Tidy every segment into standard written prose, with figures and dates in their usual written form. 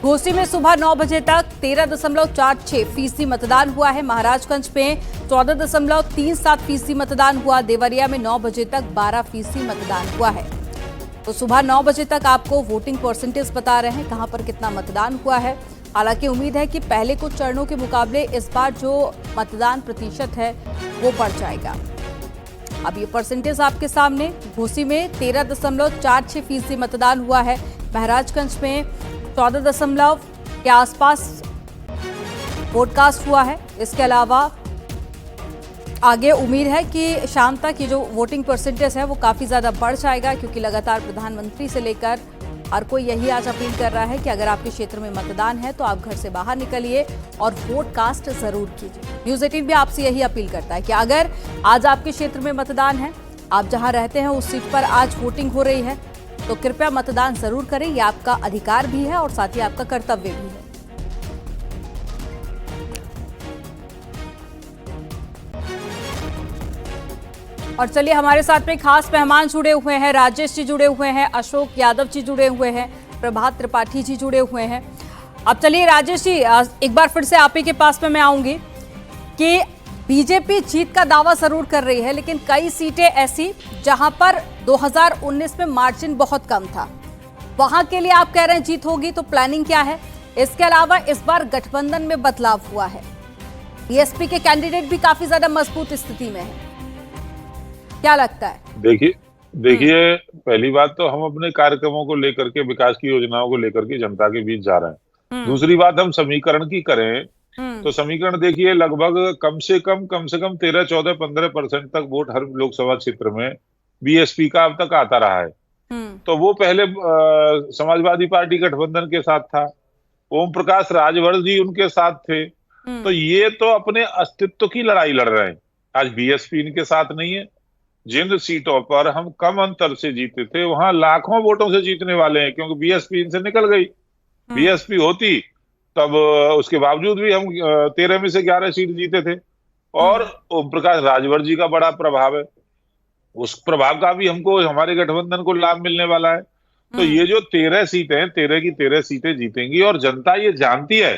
घोसी में सुबह 9 बजे तक 13.46% मतदान हुआ है। महाराजगंज में 14.37% मतदान हुआ। देवरिया में 9 बजे तक 12% मतदान हुआ है। तो सुबह 9 बजे तक आपको वोटिंग परसेंटेज बता रहे हैं कहां पर कितना मतदान हुआ है। हालांकि उम्मीद है कि पहले कुछ चरणों के मुकाबले इस बार जो मतदान प्रतिशत है वो बढ़ जाएगा। अब ये परसेंटेज आपके सामने। घोसी में 13.46% मतदान हुआ है। महाराजगंज में 14 के आसपास वोटकास्ट हुआ है। इसके अलावा आगे उम्मीद है कि शाम तक ये जो वोटिंग परसेंटेज है वो काफ़ी ज़्यादा बढ़ जाएगा, क्योंकि लगातार प्रधानमंत्री से लेकर हर कोई यही आज अपील कर रहा है कि अगर आपके क्षेत्र में मतदान है तो आप घर से बाहर निकलिए और वोट कास्ट जरूर कीजिए। न्यूज़ 18 भी आपसे यही अपील करता है कि अगर आज आपके क्षेत्र में मतदान है, आप जहां रहते हैं उस सीट पर आज वोटिंग हो रही है, तो कृपया मतदान जरूर करें। यह आपका अधिकार भी है और साथ ही आपका कर्तव्य भी है। और चलिए, हमारे साथ में खास मेहमान जुड़े हुए हैं। राजेश जी जुड़े हुए हैं, अशोक यादव जी जुड़े हुए हैं, प्रभात त्रिपाठी जी जुड़े हुए हैं। अब चलिए राजेश जी, एक बार फिर से आप ही के पास में मैं आऊंगी कि बीजेपी जीत का दावा जरूर कर रही है, लेकिन कई सीटें ऐसी जहां पर 2019 में मार्जिन बहुत कम था, वहां के लिए आप कह रहे हैं जीत होगी। तो प्लानिंग क्या है? इसके अलावा इस बार गठबंधन में बदलाव हुआ है, बीएसपी के कैंडिडेट भी काफी ज्यादा मजबूत स्थिति में है, क्या लगता है? देखिए पहली बात तो हम अपने कार्यक्रमों को लेकर के, विकास की योजनाओं को लेकर के जनता के बीच जा रहे हैं। दूसरी बात, हम समीकरण की करें तो समीकरण देखिए, लगभग कम से कम 13, 14, 15% तक वोट हर लोकसभा क्षेत्र में बीएसपी का अब तक आता रहा है। तो वो पहले समाजवादी पार्टी गठबंधन के साथ था, ओम प्रकाश राजभर जी उनके साथ थे। तो ये तो अपने अस्तित्व की लड़ाई लड़ रहे हैं। आज बीएसपी इनके साथ नहीं है। जिन सीटों पर हम कम अंतर से जीते थे वहां लाखों वोटों से जीतने वाले हैं, क्योंकि बीएसपी इनसे निकल गई। बीएसपी होती तब उसके बावजूद भी हम 13 में से 11 सीट जीते थे। और ओम प्रकाश राजभर जी का बड़ा प्रभाव है, उस प्रभाव का भी हमको, हमारे गठबंधन को लाभ मिलने वाला है। तो ये जो 13 सीटें हैं, 13 की 13 सीटें जीतेंगी। और जनता ये जानती है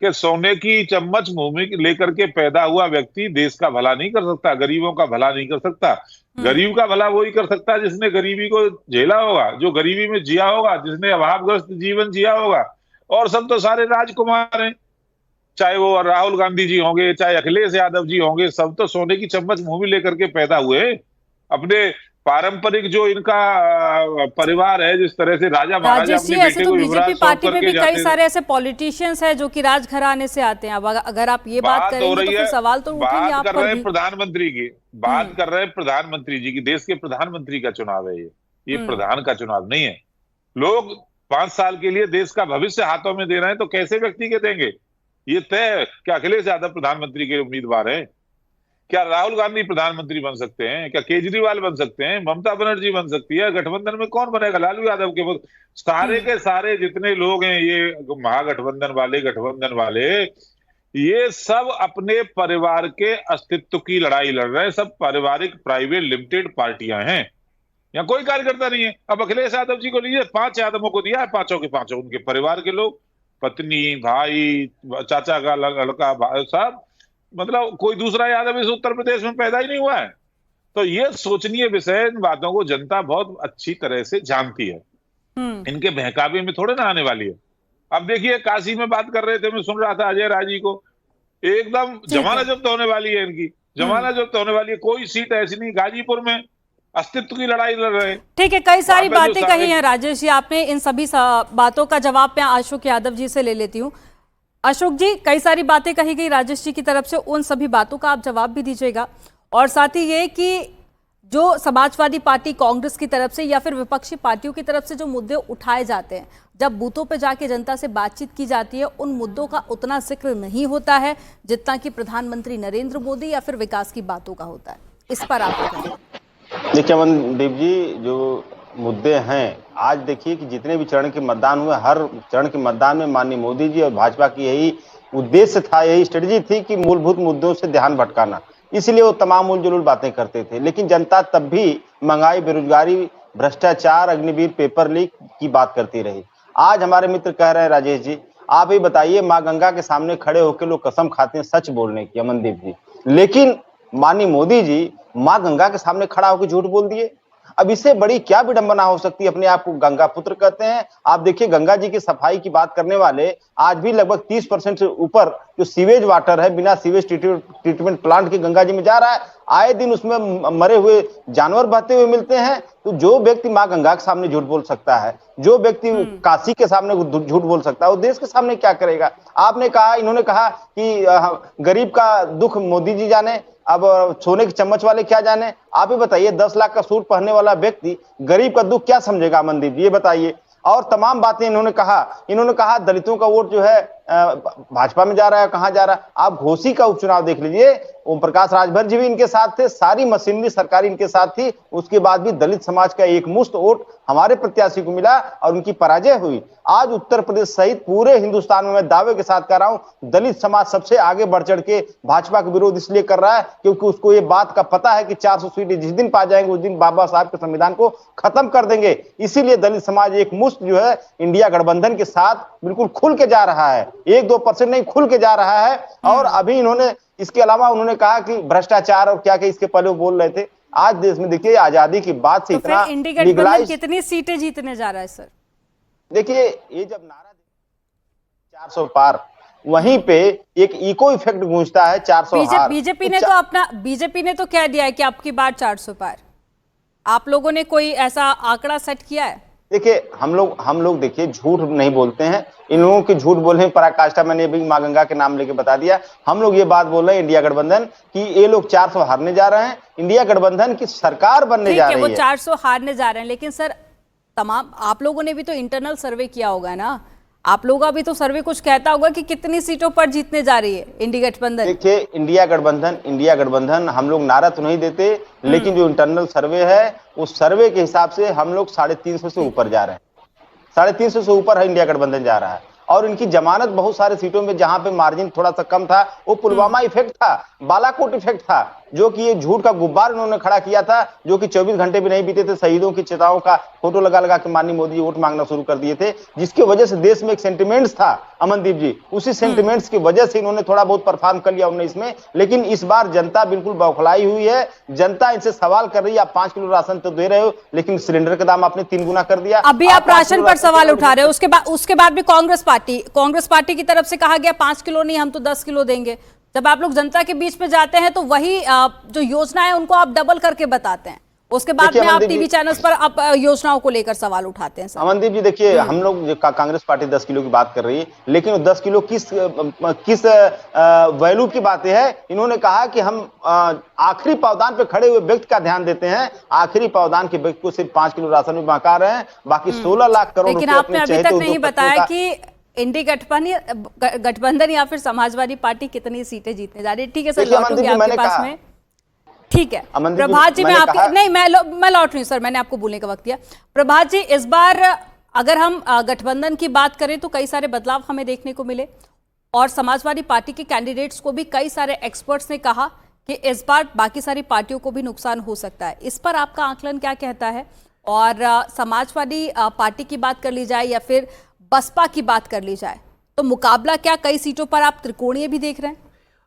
कि सोने की चम्मच मुंह में लेकर के पैदा हुआ व्यक्ति देश का भला नहीं कर सकता, गरीबों का भला नहीं कर सकता। गरीब का भला वही कर सकता है जिसने गरीबी को झेला होगा, जो गरीबी में जिया होगा, जिसने अभावग्रस्त जीवन जिया होगा। और सब तो सारे राजकुमार हैं, चाहे वो राहुल गांधी जी होंगे, चाहे अखिलेश यादव जी होंगे, सब तो सोने की चम्मच मुंह में लेकर के पैदा हुए। अपने पारंपरिक जो इनका परिवार है, जिस तरह से राजा महाराजा अपने बेटे को बीजेपी पार्टी में भी कई सारे ऐसे पॉलिटिशियंस हैं जो कि राजघराने से आते हैं। अब अगर आप ये बात करेंगे तो फिर सवाल तो उठेंगे आप पर भी। प्रधानमंत्री की बात कर रहे हैं, प्रधानमंत्री जी की, देश के प्रधानमंत्री का चुनाव है ये प्रधान का चुनाव नहीं है। लोग 5 साल के लिए देश का भविष्य हाथों में दे रहे हैं, तो कैसे व्यक्ति के देंगे? ये तय क्या अखिलेश यादव प्रधानमंत्री के उम्मीदवार हैं? क्या राहुल गांधी प्रधानमंत्री बन सकते हैं? क्या केजरीवाल बन सकते हैं? ममता बनर्जी बन सकती है? गठबंधन में कौन बनेगा? लालू यादव के सारे के सारे जितने लोग हैं, ये महागठबंधन वाले, ये सब अपने परिवार के अस्तित्व की लड़ाई लड़ रहे हैं। सब पारिवारिक प्राइवेट लिमिटेड पार्टियां हैं, यहाँ कोई कार्यकर्ता नहीं है। अब अखिलेश यादव जी को लीजिए, 5 यादवों को दिया है, पांचों के पांचों उनके परिवार के लोग, पत्नी, भाई, चाचा का लड़का, सब, मतलब कोई दूसरा यादव इस उत्तर प्रदेश में पैदा ही नहीं हुआ है। तो ये सोचनीय विषय, इन बातों को जनता बहुत अच्छी तरह से जानती है। इनके बहकावे में थोड़े ना आने वाली है। अब देखिए, काशी में बात कर रहे थे, मैं सुन रहा था अजय राय जी को, एकदम जमाना जब्त होने वाली है इनकी, जमाना जब्त होने वाली है। कोई सीट ऐसी नहीं, गाजीपुर में अस्तित्व की लड़ाई लड़ रहे हैं। ठीक है, कई सारी बातें कही हैं राजेश जी आपने। इन सभी बातों का जवाब मैं अशोक यादव जी से ले लेती हूँ। अशोक जी, कई सारी बातें कही गई राजेश जी की तरफ से, उन सभी बातों का आप जवाब भी दीजिएगा। और साथ ही ये कि जो समाजवादी पार्टी, कांग्रेस की तरफ से या फिर विपक्षी पार्टियों की तरफ से जो मुद्दे उठाए जाते हैं, जब बूथों पे जाके जनता से बातचीत की जाती है, उन मुद्दों का उतना जिक्र नहीं होता है जितना कि प्रधानमंत्री नरेंद्र मोदी या फिर विकास की बातों का होता है। इस पर आप देखिए अमनदीप जी, जो मुद्दे हैं, आज देखिए कि जितने भी चरण के मतदान हुए, हर चरण के मतदान में माननीय मोदी जी और भाजपा की यही उद्देश्य था, यही स्ट्रेटजी थी कि मूलभूत मुद्दों से ध्यान भटकाना। इसलिए वो तमाम उलझुल बातें करते थे। लेकिन जनता तब भी महंगाई, बेरोजगारी, भ्रष्टाचार, अग्निवीर पेपर लीक की बात करती रही। आज हमारे मित्र कह रहे हैं राजेश जी, आप ही बताइए, माँ गंगा के सामने खड़े होकर लोग कसम खाते हैं सच बोलने की, अमनदीप जी, लेकिन माननीय मोदी जी माँ गंगा के सामने खड़ा होकर झूठ बोल दिए। अब इससे बड़ी क्या विडंबना हो सकती है? अपने आप को गंगा पुत्र कहते हैं। आप देखिए, गंगा जी की सफाई की बात करने वाले आज भी लगभग 30% से ऊपर जो सीवेज वाटर है बिना सीवेज ट्रीटमेंट प्लांट के गंगा जी में जा रहा है। आए दिन उसमें मरे हुए जानवर बहते हुए मिलते हैं। तो जो व्यक्ति माँ गंगा के सामने झूठ बोल सकता है, जो व्यक्ति काशी के सामने झूठ बोल सकता है, वो देश के सामने क्या करेगा? आपने कहा, इन्होंने कहा कि गरीब का दुख मोदी जी जाने, अब सोने के चम्मच वाले क्या जाने। आप ही बताइए, 10 लाख का सूट पहनने वाला व्यक्ति गरीब का दुख क्या समझेगा? अमनदीप जी ये बताइए। और तमाम बातें इन्होंने कहा दलितों का वोट जो है भाजपा में जा रहा है, कहां जा रहा है? आप घोसी का उपचुनाव देख लीजिए, ओम प्रकाश राजभर जी भी इनके साथ थे, सारी मशीनरी सरकारी इनके साथ थी, उसके बाद भी दलित समाज का एक मुश्त वोट हमारे प्रत्याशी को मिला और उनकी पराजय हुई। आज उत्तर प्रदेश सहित पूरे हिंदुस्तान में मैं दावे के साथ कह रहा हूं, दलित समाज सबसे आगे बढ़ चढ़ के भाजपा का विरोध इसलिए कर रहा है क्योंकि उसको ये बात का पता है कि 400 सीटें जिस दिन पा जाएंगे उस दिन बाबा साहब के संविधान को खत्म कर देंगे। इसीलिए दलित समाज एक मुश्त जो है इंडिया गठबंधन के साथ बिल्कुल खुल के जा रहा है, 1-2% नहीं, खुल के जा रहा है। और अभी इन्होंने इसके अलावा उन्होंने कहा कि भ्रष्टाचार और क्या इसके पहले वो बोल रहे थे। आज देश में देखिए, आजादी की बात से तो इतना इंडिया कितनी सीटें जीतने जा रहा है सर? देखिए, ये जब नारा 400 पार, वहीं पे एक इको इफेक्ट गूंजता है 400 हार। बीजेपी ने तो कह दिया है कि आपकी बार 400 पार। आप लोगों ने कोई ऐसा आंकड़ा सेट किया है? देखिए, हम लोग देखिए झूठ नहीं बोलते हैं, इन लोगों के झूठ बोलने पराकाष्ठा मैंने भी माँ गंगा के नाम लेके बता दिया। हम लोग ये बात बोल रहे हैं इंडिया गठबंधन की ये लोग 400 हारने जा रहे हैं, इंडिया गठबंधन की सरकार बनने जा रही है। वो 400 हारने जा रहे हैं, लेकिन सर तमाम आप लोगों ने भी तो इंटरनल सर्वे किया होगा ना, आप लोगों का भी तो सर्वे कुछ कहता होगा कि कितनी सीटों पर जीतने जा रही है इंडिया गठबंधन। देखिए, इंडिया गठबंधन हम लोग नारा तो नहीं देते, लेकिन जो इंटरनल सर्वे है उस सर्वे के हिसाब से हम लोग 350 से ऊपर जा रहे हैं, 350 से ऊपर है इंडिया गठबंधन जा रहा है। और इनकी जमानत बहुत सारे सीटों में जहां पे मार्जिन थोड़ा सा कम था, वो पुलवामा इफेक्ट था, बालाकोट इफेक्ट था, जो कि ये झूठ का गुब्बार इन्होंने खड़ा किया था, जो कि 24 घंटे भी नहीं बीते थे शहीदों की चिताओं का फोटो लगा लगा के माननीय मोदी जी वोट मांगना शुरू कर दिए थे, जिसकी वजह से देश में एक सेंटिमेंट्स था अमनदीप जी, उसी सेंटिमेंट्स की वजह से इन्होंने थोड़ा बहुत परफॉर्म कर लिया 19 में। लेकिन इस बार जनता बिल्कुल बौखलाई हुई है, जनता इनसे सवाल कर रही है, आप 5 किलो राशन तो दे रहे हो, लेकिन सिलेंडर का दाम आपने 3 गुना कर दिया। अभी आप राशन पर सवाल उठा रहे हो, उसके बाद भी कांग्रेस पार्टी की तरफ से कहा गया 5 किलो नहीं, हम तो 10 किलो देंगे। जब आप लोग जनता के बीच में जाते हैं तो वही जो योजना है उनको आप डबल करके बताते हैं, उसके बाद में आप टीवी चैनल्स पर आप योजनाओं को लेकर सवाल उठाते हैं। अमनदीप जी देखिए, हम लोग कांग्रेस पार्टी 10 किलो की बात कर रही है, लेकिन वो 10 किलो किस वैल्यू की बात है? इन्होंने कहा कि हम आखिरी पावदान पे खड़े हुए व्यक्ति का ध्यान देते हैं, आखिरी पावदान के व्यक्ति को सिर्फ 5 किलो राशन में बका रहे हैं, बाकी 16 लाख करोड़। लेकिन आपने अभी तक नहीं बताया कि इंडिया गठबंधन या फिर समाजवादी पार्टी कितनी सीटें जीतने जा रही है। ठीक है सर, लौटूंगी आपके पास में। ठीक है प्रभात जी, मैं आपके नहीं मैं लौट रही हूँ सर, मैंने आपको बोलने का वक्त दिया। प्रभात जी, इस बार अगर हम गठबंधन की बात करें तो कई सारे बदलाव हमें देखने को मिले, और समाजवादी पार्टी के कैंडिडेट्स को भी कई सारे एक्सपर्ट्स ने कहा कि इस बार बाकी सारी पार्टियों को भी नुकसान हो सकता है। इस पर आपका आकलन क्या कहता है? और समाजवादी पार्टी की बात कर ली जाए या फिर बसपा की बात कर ली जाए, तो मुकाबला क्या कई सीटों पर आप त्रिकोणीय भी देख रहे हैं?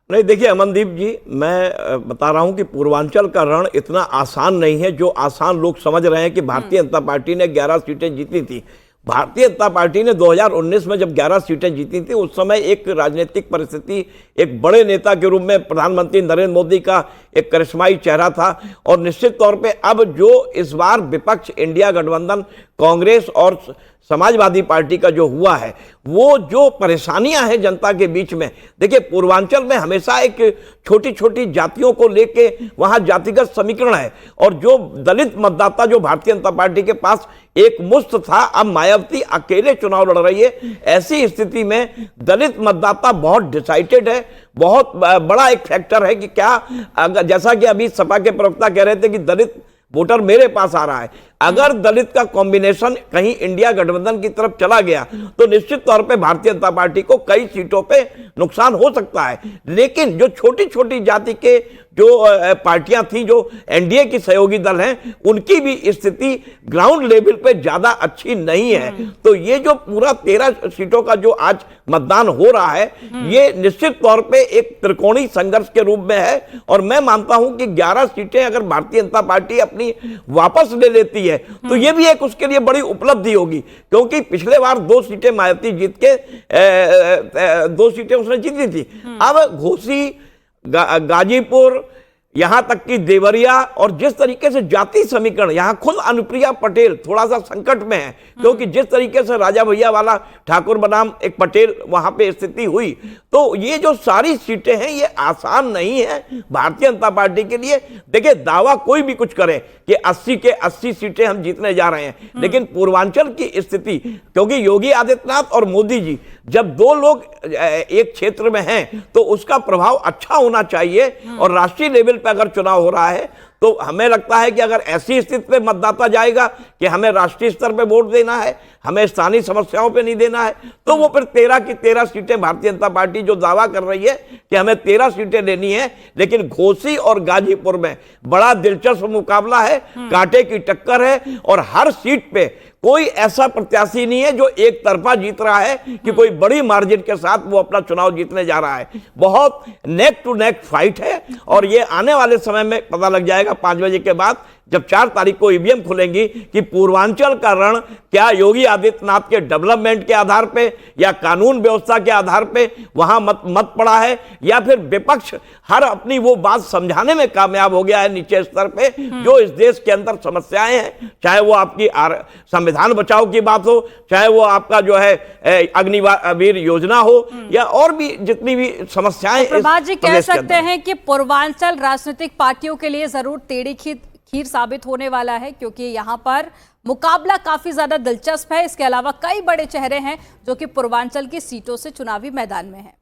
नहीं, देखिए अमनदीप जी, मैं बता रहा हूं कि पूर्वांचल का रण इतना आसान नहीं है जो आसान लोग समझ रहे हैं कि भारतीय जनता पार्टी ने 11 सीटें जीती थी। भारतीय जनता पार्टी ने 2019 में जब 11 सीटें जीती थी, उस समय एक राजनीतिक परिस्थिति, एक बड़े नेता के रूप में प्रधानमंत्री नरेंद्र मोदी का एक करिश्माई चेहरा था। और निश्चित तौर पे अब जो इस बार विपक्ष इंडिया गठबंधन, कांग्रेस और समाजवादी पार्टी का जो हुआ है, वो जो परेशानियां हैं जनता के बीच में, देखिए पूर्वांचल में हमेशा एक छोटी छोटी जातियों को लेके वहां जातिगत समीकरण है, और जो दलित मतदाता जो भारतीय जनता पार्टी के पास एक मुश्त था, अब मायावती अकेले चुनाव लड़ रही है। ऐसी स्थिति में दलित मतदाता बहुत डिसाइडेड है, बहुत बड़ा एक फैक्टर है कि क्या, अगर जैसा कि अभी सपा के प्रवक्ता कह रहे थे कि दलित वोटर मेरे पास आ रहा है, अगर दलित का कॉम्बिनेशन कहीं इंडिया गठबंधन की तरफ चला गया तो निश्चित तौर पे भारतीय जनता पार्टी को कई सीटों पे नुकसान हो सकता है। लेकिन जो छोटी छोटी जाति के जो पार्टियां थी, जो एनडीए की सहयोगी दल हैं, उनकी भी स्थिति ग्राउंड लेवल पे ज्यादा अच्छी नहीं है। तो ये जो पूरा 13 सीटों का जो आज मतदान हो रहा है, ये निश्चित तौर पे एक त्रिकोणीय संघर्ष के रूप में है। और मैं मानता हूं कि 11 सीटें अगर भारतीय जनता पार्टी अपनी वापस ले लेती है तो ये भी एक उसके लिए बड़ी उपलब्धि होगी, क्योंकि पिछले बार 2 सीटें मायावती जीत के 2 सीटें उसने जीती थी। अब घोसी, गाजीपुर, यहां तक कि देवरिया, और जिस तरीके से जाति समीकरण, यहां खुद अनुप्रिया पटेल थोड़ा सा संकट में है, क्योंकि जिस तरीके से राजा भैया वाला ठाकुर बनाम एक पटेल वहां पे स्थिति हुई, तो ये जो सारी सीटें हैं ये आसान नहीं है भारतीय जनता पार्टी के लिए। देखिए, दावा कोई भी कुछ करे कि 80 के 80 सीटें हम जीतने जा रहे हैं, लेकिन पूर्वांचल की स्थिति, क्योंकि योगी आदित्यनाथ और मोदी जी जब 2 लोग एक क्षेत्र में हैं तो उसका प्रभाव अच्छा होना चाहिए। और राष्ट्रीय लेवल पे अगर चुनाव हो रहा है तो हमें लगता है कि अगर ऐसी स्थिति पे मतदाता जाएगा कि हमें राष्ट्रीय स्तर पे वोट देना है, हमें स्थानीय समस्याओं पे नहीं देना है, तो वो फिर 13 की 13 सीटें भारतीय जनता पार्टी जो दावा कर रही है कि हमें 13 सीटें लेनी है, लेकिन घोसी और गाजीपुर में बड़ा दिलचस्प मुकाबला है, कांटे की टक्कर है। और हर सीट पे कोई ऐसा प्रत्याशी नहीं है जो एक तरफा जीत रहा है कि कोई बड़ी मार्जिन के साथ वो अपना चुनाव जीतने जा रहा है। बहुत नेक टू नेक फाइट है, और ये आने वाले समय में पता लग जाएगा 5 बजे के बाद, जब 4 तारीख को ईवीएम खुलेंगी, कि पूर्वांचल का रण क्या योगी आदित्यनाथ के डेवलपमेंट के आधार पे या कानून व्यवस्था के आधार पे वहां मत पड़ा है, या फिर विपक्ष हर अपनी वो बात समझाने में कामयाब हो गया है नीचे स्तर पे जो इस देश के अंदर समस्याएं हैं, चाहे वो आपकी संविधान बचाओ की बात हो, चाहे वो आपका जो है अग्निवीर योजना हो, या और भी जितनी भी समस्याएं। प्रभात जी, कह सकते हैं कि पूर्वांचल राजनीतिक पार्टियों के लिए जरूर टेढ़ी खीर साबित होने वाला है, क्योंकि यहां पर मुकाबला काफी ज्यादा दिलचस्प है। इसके अलावा कई बड़े चेहरे हैं जो कि पूर्वांचल की सीटों से चुनावी मैदान में हैं।